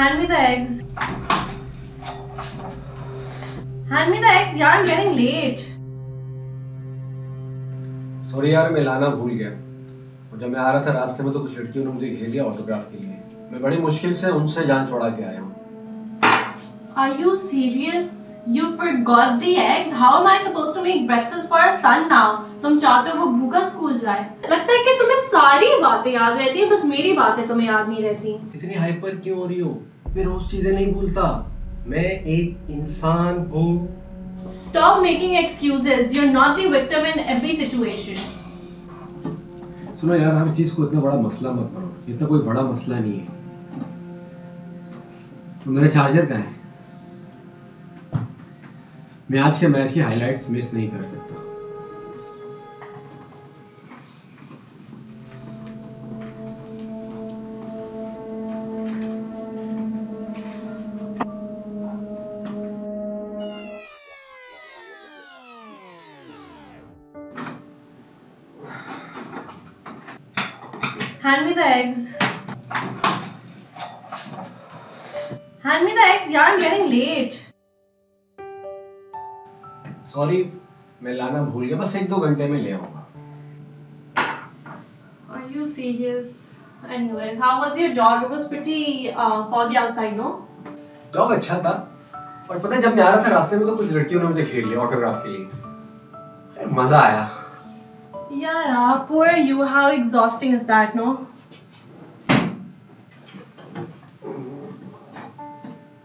Hand me the eggs. Hand me the eggs, yaar. I'm getting late. Sorry यार, मैं लाना भूल गया। और जब मैं आ रहा था रास्ते में तो कुछ लड़कियों ने मुझे घेर लिया ऑटोग्राफ के लिए। मैं बड़ी मुश्किल से उनसे जान छुड़ा के आया हूँ। Are you serious? You forgot the eggs? How am I supposed to make breakfast for our son now? तुम चाहते हो वो भूखा स्कूल जाए? लगता है कि तुम्हें सारी बातें याद रहती हैं, बस मेरी बातें तुम्हें याद नहीं रहती। इतनी हाइपर क्यों हो रही हो? मैं रोज चीजें नहीं भूलता। मैं एक इंसान हूँ। Stop making excuses. You're not the victim in every situation. सुनो यार, हर चीज को इतना बड़ा मसला मत करो। इतना कोई बड़ा मसला नहीं है। तो मेरा चार्जर कहाँ है? मैं आज के मैच की हाइलाइट्स मिस नहीं कर सकता। Hand me the eggs. Hand me the eggs, yaar. I'm getting late. Sorry, मैं लाना भूल गया। बस 1-2 घंटे में ले आऊंगा। Are you serious? Anyways, how was your jog? It was pretty foggy outside, no? Job अच्छा था। और पता है, जब मैं आ रहा था रास्ते में तो कुछ लड़कियों ने मुझे घेर लिया ऑटोग्राफ के लिए। मजा आया। Yeah, poor you. How exhausting is that, no?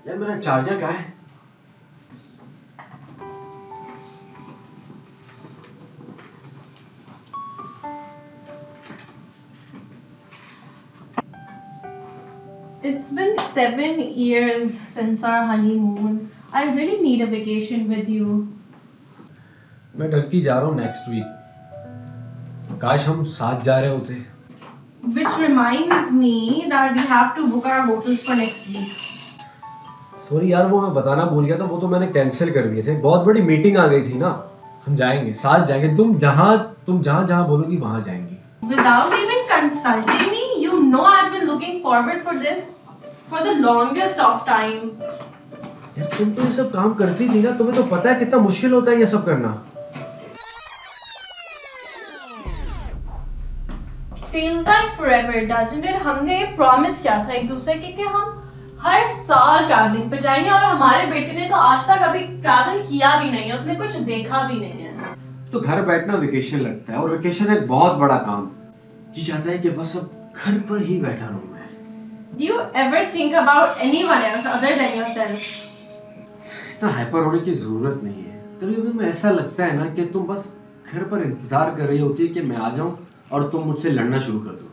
यार, मेरा चार्जर कहाँ है? It's been 7 years since our honeymoon. I really need a vacation with you. मैं टर्की जा रहा हूँ नेक्स्ट वीक। काश हम साथ जा रहे होते। Which reminds me that we have to book our hotels for next week. Sorry यार, वो मैं बताना भूल गया था। वो तो मैंने कैंसिल कर दिए थे। बहुत बड़ी मीटिंग आ गई थी ना। हम जाएंगे, साथ जाएंगे। तुम जहाँ बोलोगी वहाँ जाएंगे। Without even consulting me, you know I've been looking forward for this for the longest of time. यार, तुम तो ये सब काम करती थी ना। तुम्हें तो पता है कितना मुश्किल होता है ये सब करना। Feels like forever, doesn't it? हमने प्रॉमिस किया था एक दूसरे के कि हम हर साल ट्रैवलिंग पे जाएंगे, और हमारे बेटे ने तो आज तक अभी ट्रैवल किया भी नहीं है। उसने कुछ देखा भी नहीं है। तो घर बैठना वेकेशन लगता है, और वेकेशन एक बहुत बड़ा काम। जी चाहता है कि बस अब घर पर ही बैठा रहूं मैं। Do you ever think about anyone else other than yourself? इतना हाइपर होने की जरूरत नहीं है। कभी-कभी मैं ऐसा लगता है ना कि तुम बस घर पर इंतजार कर रही होती है कि मैं आ जाऊं और तुम मुझसे लड़ना शुरू कर दो।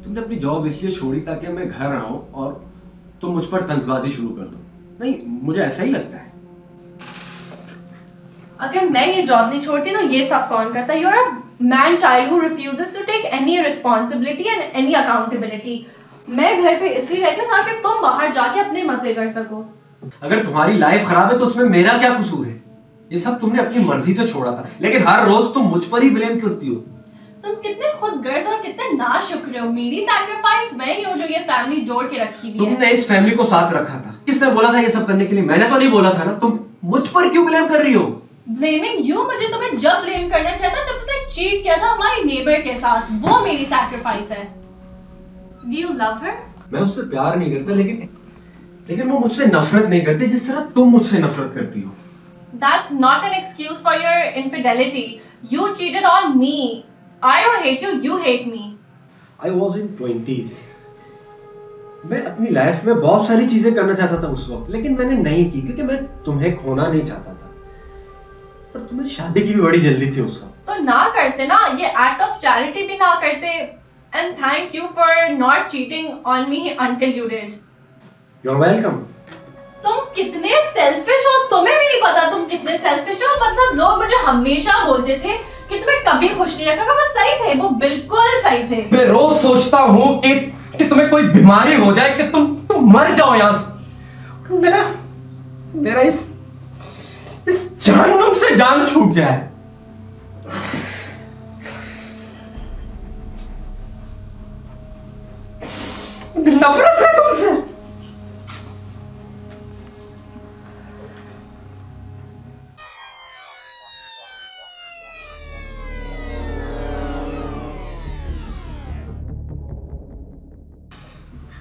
तुमने अपनी जॉब इसलिए छोड़ी ताकि मैं घर आऊं और तुम मुझ पर तंजबाजी शुरू कर दो। नहीं, मुझे ऐसा ही लगता है। अगर मैं ये जॉब नहीं छोड़ती तो ये सब कौन करता? You're a man child who refuses to take any responsibility and any accountability. मैं घर पे इसलिए रहती हूँ ताकि तुम बाहर जाके अपने मजे कर सको। अगर तुम्हारी लाइफ खराब है तो उसमें मेरा क्या कसूर है? ये सब तुमने अपनी मर्जी से छोड़ा था, लेकिन हर रोज तुम मुझ पर ही ब्लेम करती हो। तुम कितने खुदगर्ज और कितने नाशुक्र हो। मेरी सैक्रिफाइस मैं ही हूँ जो ये फैमिली जोड़ के रखी हुई है। तुमने इस फैमिली को साथ रखा था। किसने बोला था ये सब करने के लिए? मैंने तो नहीं बोला था ना। तुम मुझ पर क्यों ब्लेम कर रही हो? Blaming you? मुझे तुम्हें जब ब्लेम करना चाहिए था जब तुमने चीट किया था हमारी नेबर के साथ। वो मेरी सैक्रिफाइस है। Do you love her? मैं उससे प्यार नहीं करता, लेकिन वो मुझसे नफरत नहीं करती जिस तरह तुम मुझसे नफरत करती हो। That's not an excuse for your infidelity. You cheated on me. I don't hate you, you hate me. I was in 20s. मैं अपनी लाइफ में बहुत सारी चीजें करना चाहता था उस वक्त, लेकिन मैंने नहीं की क्योंकि मैं तुम्हें खोना नहीं चाहता था। पर तुम्हें शादी की भी बड़ी जल्दी थी उस वक्त। तो ना करते ना, ये एक्ट ऑफ चैरिटी भी ना करते। And thank you for not cheating on me until you did. You're welcome. तुम कितने सेल्फिश हो, तुम्हें भी नहीं पता तुम कितने सेल्फिश हो। मतलब लोग मुझे हमेशा बोलते थे कि तुम्हें कभी खुश नहीं रखा। वो सही थे, वो बिल्कुल सही थे। मैं रोज सोचता हूँ कि तुम्हें कोई बीमारी हो जाए, कि तुम मर जाओ यहाँ से। मेरा इस जहन्नुम से जान छूट जाए। नफरत है तुमसे।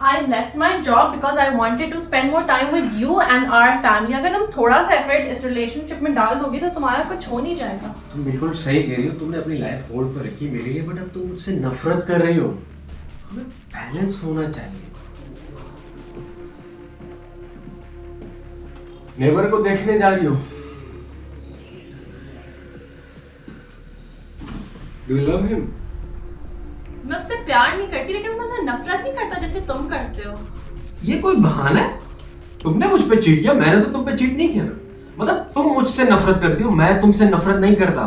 I left my job because I wanted to spend more time with you and our family. अगर तुम थोड़ा सा एफर्ट इस रिलेशनशिप में डाल दोगे तो तुम्हारा कुछ हो नहीं जाएगा। तुम बिल्कुल सही कह रही हो, तुमने अपनी लाइफ होल्ड पर रखी मेरे लिए, बट अब तुम मुझसे नफरत कर रही हो। हमें बैलेंस होना चाहिए। नेबर को देखने जा रही हो। Do you love him? मैं उससे प्यार नहीं करती, लेकिन मैं उससे नफरत नहीं करता जैसे तुम करते हो। ये कोई बहाना है? तुमने मुझ पे चीट किया, मैंने तो तुम पे चीट नहीं किया ना। मतलब तुम मुझसे नफरत करती हो, मैं तुमसे नफरत नहीं करता।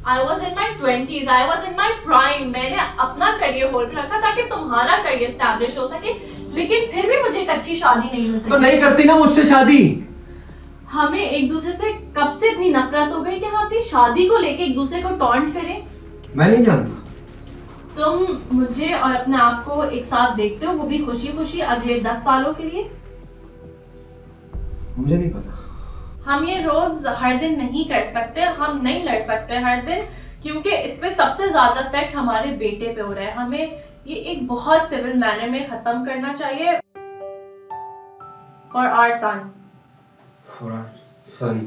I was in my 20s, I was in my prime. मैंने अपना करियर होल्ड पे रखा ताकि तुम्हारा करियर एस्टैब्लिश हो सके, लेकिन फिर भी मुझे एक अच्छी शादी नहीं मिल सकी। तो नहीं करती ना मुझसे शादी। हमें एक दूसरे से कब से इतनी नफरत हो गई कि हम अपनी शादी को लेके एक दूसरे को टॉन्ट करें। मैं नहीं जानता। तुम मुझे और अपने आप को एक साथ देखते हो, वो भी खुशी खुशी अगले 10 सालों के लिए। मुझे नहीं पता। हम ये रोज हर दिन नहीं कर सकते, हम नहीं लड़ सकते हर दिन, क्योंकि इसमें सबसे ज्यादा इफेक्ट हमारे बेटे पे हो रहा है। हमें ये एक बहुत सिविल मैनर में खत्म करना चाहिए। For our son. For our son.